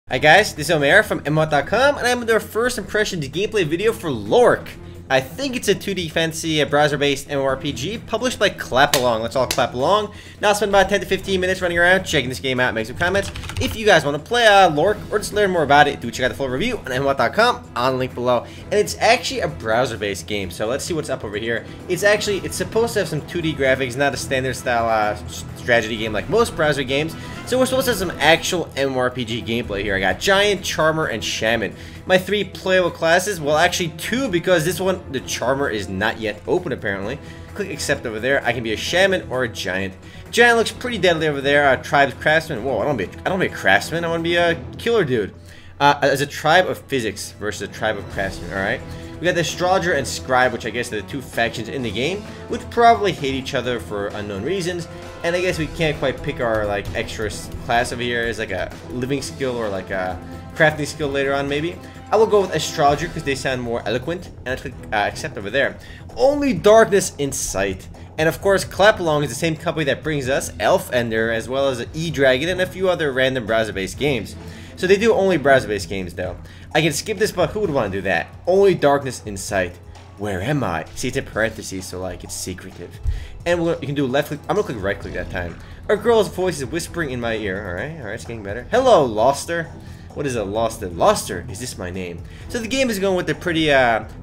Hi guys, this is Omer from MMOHut.com, and I'm with our first impressions gameplay video for Loark. I think it's a 2D fantasy browser-based MMORPG published by Clap Along. Let's all clap along. Now I'll spend about 10 to 15 minutes running around, checking this game out, make some comments. If you guys want to play Loark or just learn more about it, do check out the full review on MMOHut.com on the link below. And it's actually a browser-based game, so let's see what's up over here. It's supposed to have some 2D graphics, not a standard style strategy game like most browser games. So we're supposed to have some actual MMORPG gameplay here. I got Giant, Charmer, and Shaman. My 3 playable classes, well actually 2 because this one, the Charmer, is not yet open apparently. Click accept over there. I can be a Shaman or a Giant. Giant looks pretty deadly over there. Tribes Craftsman. Whoa, I don't be a Craftsman. I want to be a killer dude. As a tribe of physics versus a tribe of craftsmen. All right. We got the Astrologer and Scribe, which I guess are the 2 factions in the game, which probably hate each other for unknown reasons. And I guess we can't quite pick our like extra class over here as like a living skill or like a crafting skill later on maybe. I will go with Astrologer because they sound more eloquent, and I click accept over there. Only darkness in sight. And of course, Clap Along is the same company that brings us Elf Ender as well as E-Dragon and a few other random browser-based games. So they do only browser-based games though. I can skip this, but who would want to do that? Only darkness in sight. Where am I? See, it's in parentheses, so like it's secretive. And you can do left click. I'm gonna click right click that time. A girl's voice is whispering in my ear. Alright, it's getting better. Hello, Loster. What is a Loster? Loster, is this my name? So the game is going with the pretty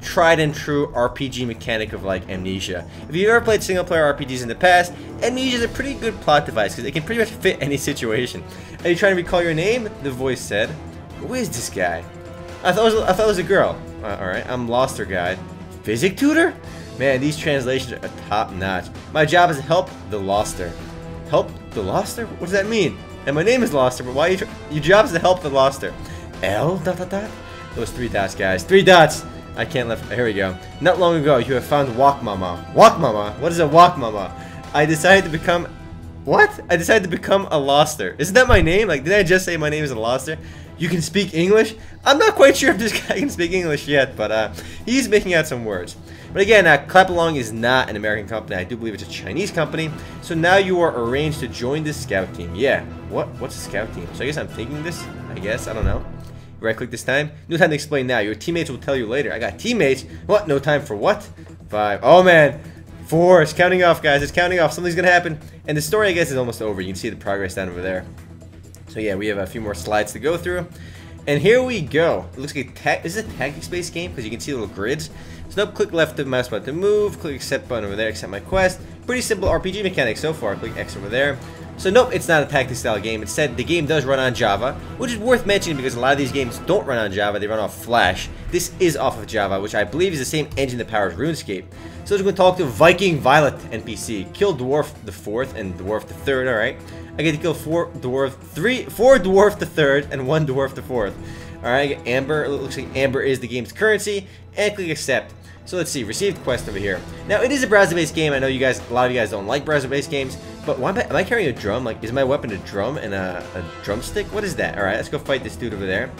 tried and true RPG mechanic of like Amnesia. If you've ever played single player RPGs in the past, Amnesia is a pretty good plot device because it can pretty much fit any situation. Are you trying to recall your name? The voice said. Who is this guy? I thought it was a girl. Alright, I'm Loster guide. Physic tutor? Man, these translations are top notch. My job is to help the Loster. Help the Loster? What does that mean? And my name is Loster, but why are your job is to help the Loster? L dot dot dot? Those 3 dots, guys. 3 dots! I can't left. Here we go. Not long ago, you have found Walk Mama. Walk Mama? What is a Walk Mama? I decided to become... What? I decided to become a Loster. Isn't that my name? Like, did I just say my name is a Loster? You can speak English? I'm not quite sure if this guy can speak English yet, but he's making out some words. But again, Clap Along is not an American company. I do believe it's a Chinese company. So now you are arranged to join the scout team. Yeah. What's a scout team? So I guess I'm thinking this. I guess. I don't know. Right click this time. No time to explain now. Your teammates will tell you later. I got teammates. What? No time for what? 5. Oh man. 4. It's counting off, guys. It's counting off. Something's gonna happen. And the story, I guess, is almost over. You can see the progress down over there. So yeah, we have a few more slides to go through. And here we go. It looks like this is a tactics-based game because you can see little grids. So nope, click left the mouse button to move, click accept button over there, accept my quest. Pretty simple RPG mechanics so far. Click X over there. So nope, it's not a tactics style game. Instead, the game does run on Java, which is worth mentioning because a lot of these games don't run on Java, they run off Flash. This is off of Java, which I believe is the same engine that powers RuneScape. So we're going to talk to Viking Violet NPC. Kill Dwarf the 4th and Dwarf the 3rd, alright? I get to kill 4 Dwarf the 3rd and 1 Dwarf the 4th. Alright, Amber. It looks like Amber is the game's currency. And click accept. So let's see, received quest over here. Now it is a browser-based game. I know a lot of you guys don't like browser-based games, but why am I carrying a drum? Like, is my weapon a drum and a drumstick? What is that? All right, let's go fight this dude over there.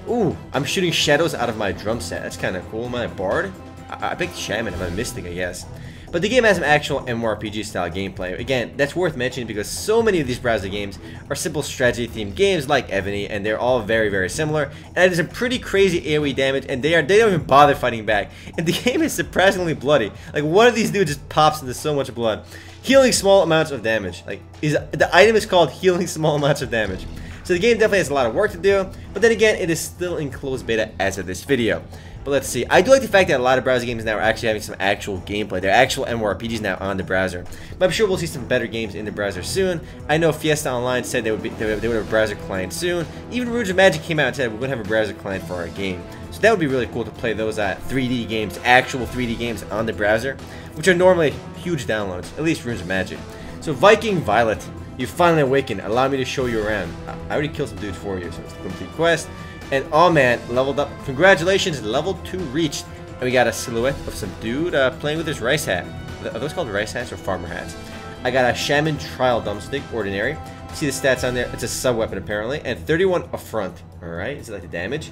Ooh, I'm shooting shadows out of my drum set. That's kind of cool. Am I a bard? I picked Shaman. I'm a mystic, I guess. But the game has some actual MMORPG style gameplay. Again, that's worth mentioning because so many of these browser games are simple strategy themed games like Ebony, and they're all very, very similar. And it is some pretty crazy AoE damage, and they don't even bother fighting back. And the game is surprisingly bloody. Like, one of these dudes just pops into so much blood. Healing small amounts of damage. Like, the item is called healing small amounts of damage. So the game definitely has a lot of work to do, but then again, it is still in closed beta as of this video. But let's see. I do like the fact that a lot of browser games now are actually having some actual gameplay. They're actual MMORPGs now on the browser. But I'm sure we'll see some better games in the browser soon. I know Fiesta Online said they would have a browser client soon. Even Runes of Magic came out and said we're going to have a browser client for our game. So that would be really cool to play those 3D games, actual 3D games on the browser, which are normally huge downloads, at least Runes of Magic. So Viking Violet, you finally awakened. Allow me to show you around. I already killed some dudes for you, so it's a complete quest. And oh man, leveled up. Congratulations, level 2 reached. And we got a silhouette of some dude playing with his rice hat. Are those called rice hats or farmer hats? I got a Shaman Trial Dumbstick, ordinary. See the stats on there? It's a sub-weapon apparently. And 31 affront. Alright, is it like the damage?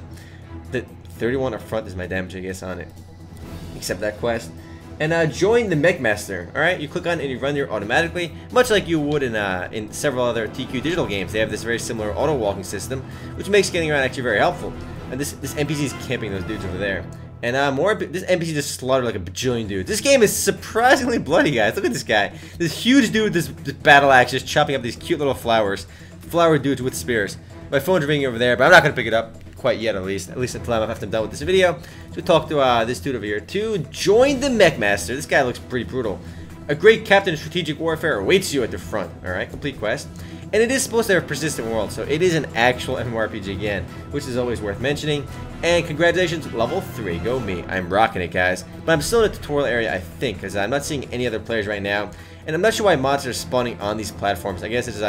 The 31 affront is my damage, I guess, on it. Accept that quest. and join the Mech Master. Alright, you click on it and you run there automatically, much like you would in several other TQ Digital games. They have this very similar auto walking system, which makes getting around actually very helpful. And this NPC is camping those dudes over there. And this NPC just slaughtered like a bajillion dudes. This game is surprisingly bloody, guys. Look at this guy. This huge dude, this battle axe, just chopping up these cute little flower dudes with spears. My phone's ringing over there, but I'm not gonna pick it up quite yet, at least until I'm after I'm done with this video. So talk to this dude over here too. Join the Mech Master. This guy looks pretty brutal. A great captain of strategic warfare awaits you at the front. Alright, complete quest. And it is supposed to have a persistent world, so it is an actual MMORPG again, which is always worth mentioning. And congratulations, level 3, go me. I'm rocking it, guys. But I'm still in the tutorial area, I think, because I'm not seeing any other players right now. And I'm not sure why mods are spawning on these platforms. I guess it's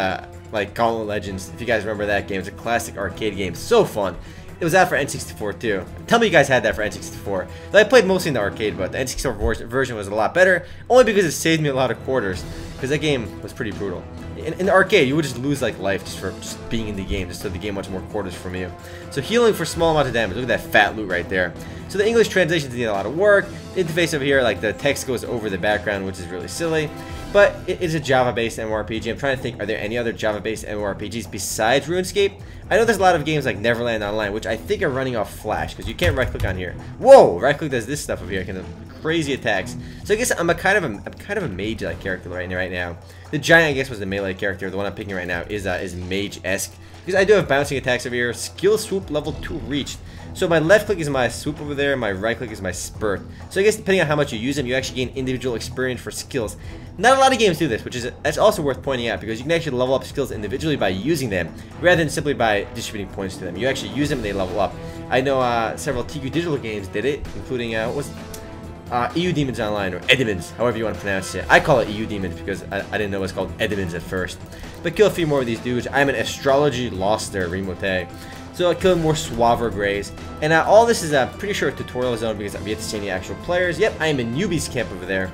like Gauntlet Legends, if you guys remember that game. It's a classic arcade game, so fun. It was out for N64 too. Tell me you guys had that for N64. Though I played mostly in the arcade, but the N64 version was a lot better, only because it saved me a lot of quarters, because that game was pretty brutal. In the arcade, you would just lose like life just for being in the game, just so the game wants more quarters from you. So healing for small amounts of damage. Look at that fat loot right there. So the English translations need a lot of work. The interface over here, like the text goes over the background, which is really silly. But it is a Java-based MMORPG. I'm trying to think, are there any other Java-based MMORPGs besides RuneScape? I know there's a lot of games like Neverland Online, which I think are running off Flash, because you can't right-click on here. Whoa! Right-click does this stuff over here, kind of crazy attacks. So I guess I'm kind of a mage-like character right now. The giant, I guess, was the melee character. The one I'm picking right now is mage-esque, because I do have bouncing attacks over here. Skill swoop level 2 reached. So my left click is my swoop over there, my right click is my spurt. So I guess depending on how much you use them, you actually gain individual experience for skills. Not a lot of games do this, that's also worth pointing out, because you can actually level up skills individually by using them, rather than simply by distributing points to them. You actually use them and they level up. I know several TQ Digital games did it, including EU Demons Online, or Edmonds, however you want to pronounce it. I call it EU Demons because I didn't know it was called Edmonds at first. But kill a few more of these dudes. I'm an astrology loster, Remote. So I killed more Suaver Greys. And all this is pretty sure a tutorial zone because I'm yet to see any actual players. Yep, I am in newbies camp over there.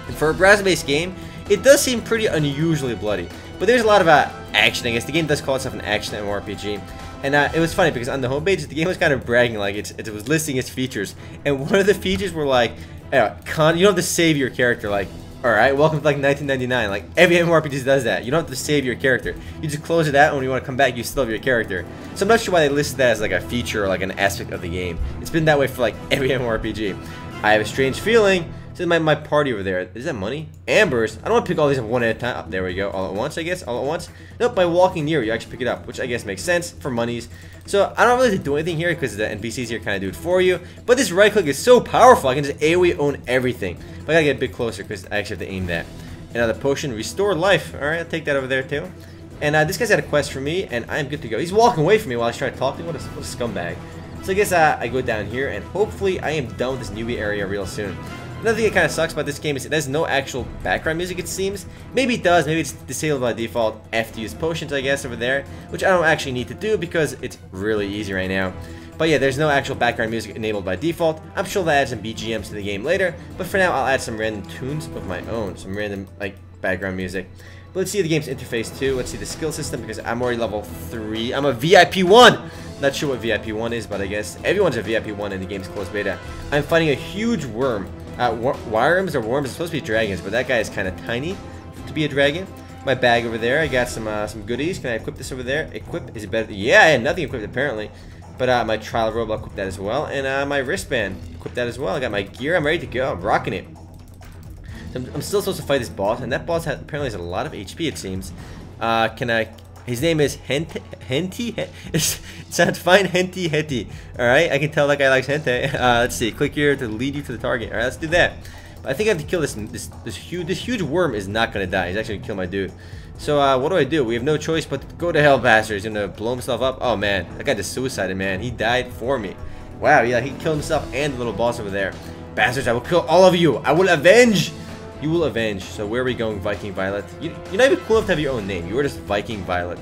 And for a browser-based game, it does seem pretty unusually bloody. But there's a lot of action, I guess. The game does call itself an action MMORPG. And it was funny because on the homepage, the game was kind of bragging, like it was listing its features. And one of the features were like, you don't have to save your character, like, alright, welcome to like 1999. Like, every MMORPG does that. You don't have to save your character. You just close it out, and when you want to come back, you still have your character. So I'm not sure why they listed that as like a feature or like an aspect of the game. It's been that way for like every MMORPG. I have a strange feeling. So my party over there, is that money? Ambers? I don't want to pick all these up one at a time. Oh, there we go, all at once, I guess, all at once. Nope, by walking near, you actually pick it up, which I guess makes sense for monies. So I don't really do anything here because the NPCs here kind of do it for you. But this right click is so powerful, I can just AoE own everything. But I gotta get a bit closer because I actually have to aim that. Another potion, restore life. Alright, I'll take that over there too. And this guy's got a quest for me, and I'm good to go. He's walking away from me while I was trying to talk to him. What a scumbag. So I guess I go down here, and hopefully I am done with this newbie area real soon. Another thing that kind of sucks about this game is it has no actual background music, it seems. Maybe it does, maybe it's disabled by default after you use potions, I guess, over there, which I don't actually need to do because it's really easy right now. But yeah, there's no actual background music enabled by default. I'm sure they'll add some BGMs to the game later, but for now I'll add some random tunes of my own, some random like background music. But let's see the game's interface too. Let's see the skill system because I'm already level 3. I'm a VIP 1! Not sure what VIP 1 is, but I guess everyone's a VIP 1 in the game's closed beta. I'm fighting a huge worm. Worms or worms are supposed to be dragons, but that guy is kind of tiny to be a dragon. My bag over there, I got some goodies. Can I equip this over there? Equip, is it better? Yeah, I had nothing equipped apparently. But my trial robe, I'll equip that as well. And my wristband, equip that as well. I got my gear, I'm ready to go. I'm rocking it. So I'm still supposed to fight this boss, and that boss apparently has a lot of HP, it seems. His name is Henty. It sounds fine, Henty. Alright, I can tell that guy likes Hente. Let's see, click here to lead you to the target. Alright, let's do that. But I think I have to kill this huge worm is not gonna die. He's actually gonna kill my dude. So what do? We have no choice but to go to hell, bastard. He's gonna blow himself up. Oh man, that guy just suicided, man. He died for me. Wow, yeah, he killed himself and the little boss over there. Bastards, I will kill all of you. I will avenge. You will avenge. So where are we going, Viking Violet? You're not even cool enough to have your own name. You are just Viking Violet.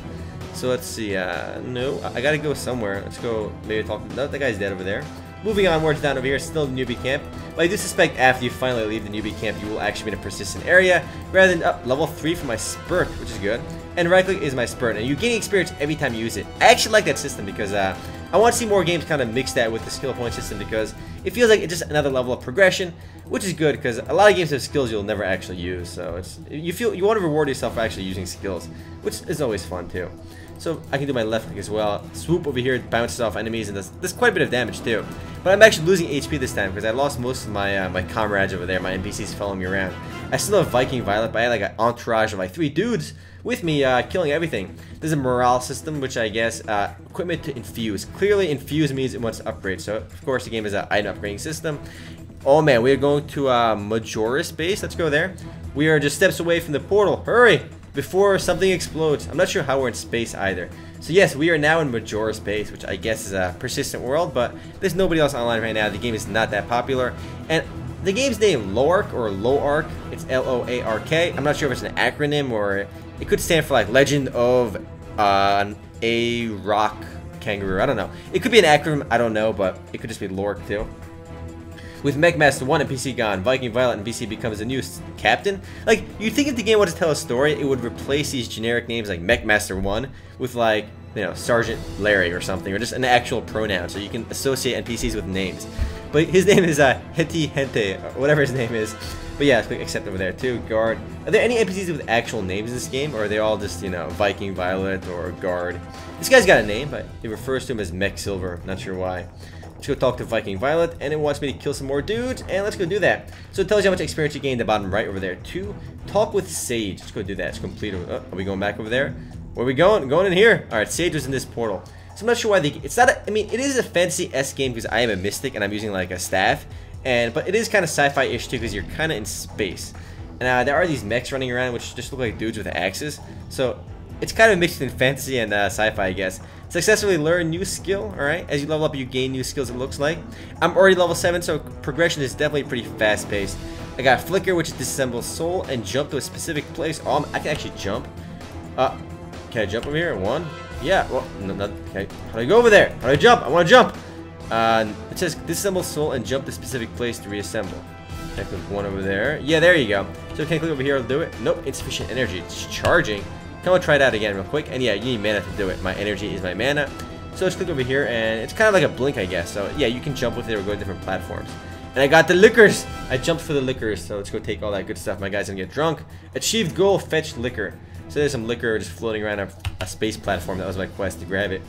So let's see. No, I gotta go somewhere. Let's go. Maybe talk. No, that guy's dead over there. Moving onwards down over here, still the newbie camp. But I do suspect after you finally leave the newbie camp, you will actually be in a persistent area rather than level 3 for my spurt, which is good. And right click is my spurt, and you gain experience every time you use it. I actually like that system because I want to see more games kind of mix that with the skill point system because it feels like it's just another level of progression, which is good because a lot of games have skills you'll never actually use. So you want to reward yourself for actually using skills, which is always fun too. So I can do my left click as well. Swoop over here, bounces off enemies, and does quite a bit of damage too. But I'm actually losing HP this time because I lost most of my my comrades over there. My NPCs following me around. I still have Viking Violet, but I had like an entourage of like 3 dudes with me killing everything. There's a morale system, which I guess equipment to infuse. Clearly, infuse means it wants to upgrade. So of course the game is an item upgrading system. Oh man, we are going to Majora's base. Let's go there. We are just steps away from the portal. Hurry! Before something explodes. I'm not sure how we're in space either. So yes, we are now in Majora's base, which I guess is a persistent world, but there's nobody else online right now. The game is not that popular. And the game's name, Loark, or Loark, it's L-O-A-R-K. I'm not sure if it's an acronym or it could stand for like Legend of a Rock Kangaroo. I don't know. It could be an acronym, I don't know, but it could just be Loark too. With Mechmaster 1 NPC gone, Viking Violet NPC becomes a new captain. Like, you'd think if the game wanted to tell a story, it would replace these generic names like Mechmaster 1 with like, you know, Sergeant Larry or something, or just an actual pronoun so you can associate NPCs with names. But his name is Hente, or whatever his name is. But yeah, click accept over there too. Guard. Are there any NPCs with actual names in this game, or are they all just, you know, Viking Violet or Guard? This guy's got a name, but it refers to him as Mech Silver. Not sure why. Let's go talk to Viking Violet, and it wants me to kill some more dudes, and let's go do that. So it tells you how much experience you gain in the bottom right over there. 2, talk with Sage. Let's go do that. Let's complete it. Oh, are we going back over there? Where are we going? Going in here. Alright, Sage was in this portal. So I'm not sure why it's not a, I mean, it is a fantasy-esque game because I am a mystic and I'm using like a staff, but it is kind of sci-fi-ish too because you're kind of in space. And there are these mechs running around which just look like dudes with axes. So it's kind of mixed in fantasy and sci-fi, I guess. Successfully learn new skill, alright? As you level up, you gain new skills, it looks like. I'm already level 7, so progression is definitely pretty fast-paced. I got Flicker, which is Disassemble Soul, and jump to a specific place. Oh, I can actually jump. Can I jump over here? 1? Yeah, well, no, okay. How do I go over there? How do I jump? I want to jump! It says Disassemble Soul and jump to a specific place to reassemble. I click 1 over there. Yeah, there you go. So can I click over here to do it? Nope, insufficient energy. It's charging. Come on, try it out again real quick. And yeah, you need mana to do it. My energy is my mana. So let's click over here, and it's kind of like a blink, I guess. So yeah, you can jump with it or go to different platforms. And I got the liquors! I jumped for the liquors, so let's go take all that good stuff. My guy's gonna get drunk. Achieved goal, fetch liquor. So there's some liquor just floating around a space platform. That was my quest to grab it.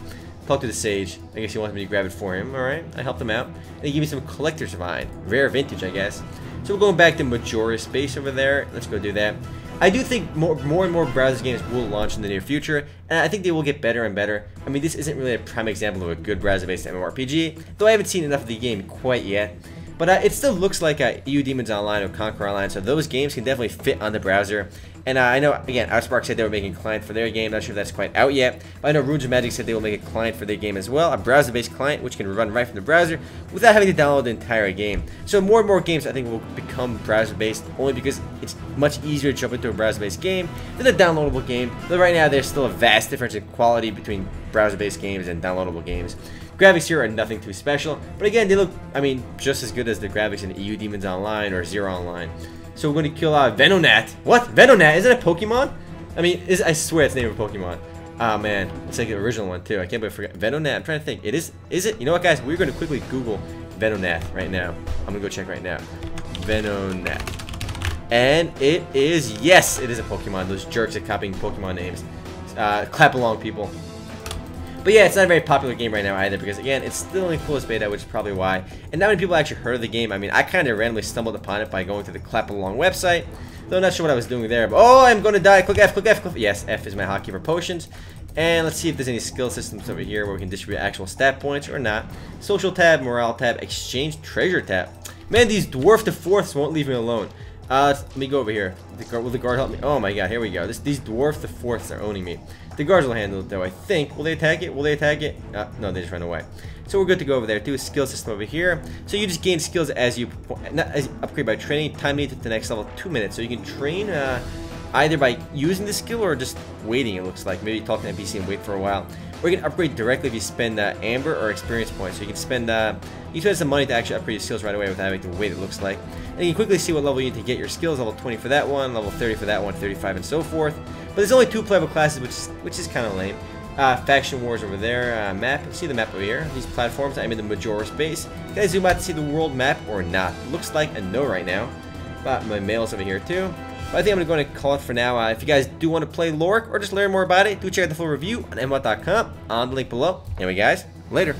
Talk to the Sage. I guess he wants me to grab it for him. Alright, I helped him out. And he gave me some collector's vine. Rare vintage, I guess. So we're going back to Majora's space over there. Let's go do that. I do think more and more browser games will launch in the near future, and I think they will get better and better. I mean, this isn't really a prime example of a good browser-based MMORPG, though I haven't seen enough of the game quite yet. But it still looks like EU Demons Online or Conquer Online, so those games can definitely fit on the browser. And I know, again, Outspark said they were making a client for their game. Not sure if that's quite out yet. But I know Runes of Magic said they will make a client for their game as well. A browser-based client, which can run right from the browser without having to download the entire game. So more and more games, I think, will become browser-based, only because it's much easier to jump into a browser-based game than a downloadable game. But right now, there's still a vast difference in quality between browser-based games and downloadable games. Graphics here are nothing too special, but again, they look, I mean, just as good as the graphics in EU Demons Online or Zero Online. So we're going to kill Venonat. What? Venonat? Is it a Pokemon? I mean, I swear it's the name of a Pokemon. Oh man, it's like the original one too. I can't believe I forgot. Venonat, I'm trying to think. It is it? You know what, guys? We're going to quickly Google Venonat right now. I'm going to go check right now. Venonat. And it is, yes, it is a Pokemon. Those jerks at copying Pokemon names. Clap along, people. But yeah, it's not a very popular game right now either because, again, it's still in closed beta, which is probably why. And not many people actually heard of the game. I mean, I kind of randomly stumbled upon it by going to the Clap Along website. Though I'm not sure what I was doing there. But, oh, I'm going to die. Click F, click F, click F. Yes, F is my hotkey for potions. And let's see if there's any skill systems over here where we can distribute actual stat points or not. Social tab, morale tab, exchange treasure tab. Man, these dwarf the fourths won't leave me alone. Let me go over here. Will the guard help me? Oh my god, here we go. These dwarf the fourths are owning me. The guards will handle it though, I think. Will they attack it? Will they attack it? No, they just ran away. So we're good to go over there. Do a skill system over here. So you just gain skills as you upgrade by training. Time needed to the next level, 2 minutes. So you can train either by using the skill or just waiting, it looks like. Maybe talk to an NPC and wait for a while. Or you can upgrade directly if you spend Amber or experience points. So you can spend some money to actually upgrade your skills right away without having to wait, it looks like. And you can quickly see what level you need to get your skills. Level 20 for that one, level 30 for that one, 35 and so forth. But there's only 2 playable classes, which is kind of lame. Faction Wars over there. Map. You see the map over here. These platforms. I'm in the Majora's base. Can I zoom out to see the world map or not? Looks like a no right now. But my mail's over here too. But I think I'm going to call it for now. If you guys do want to play Loark or just learn more about it, do check out the full review on MMOHut.com on the link below. Anyway, guys, later.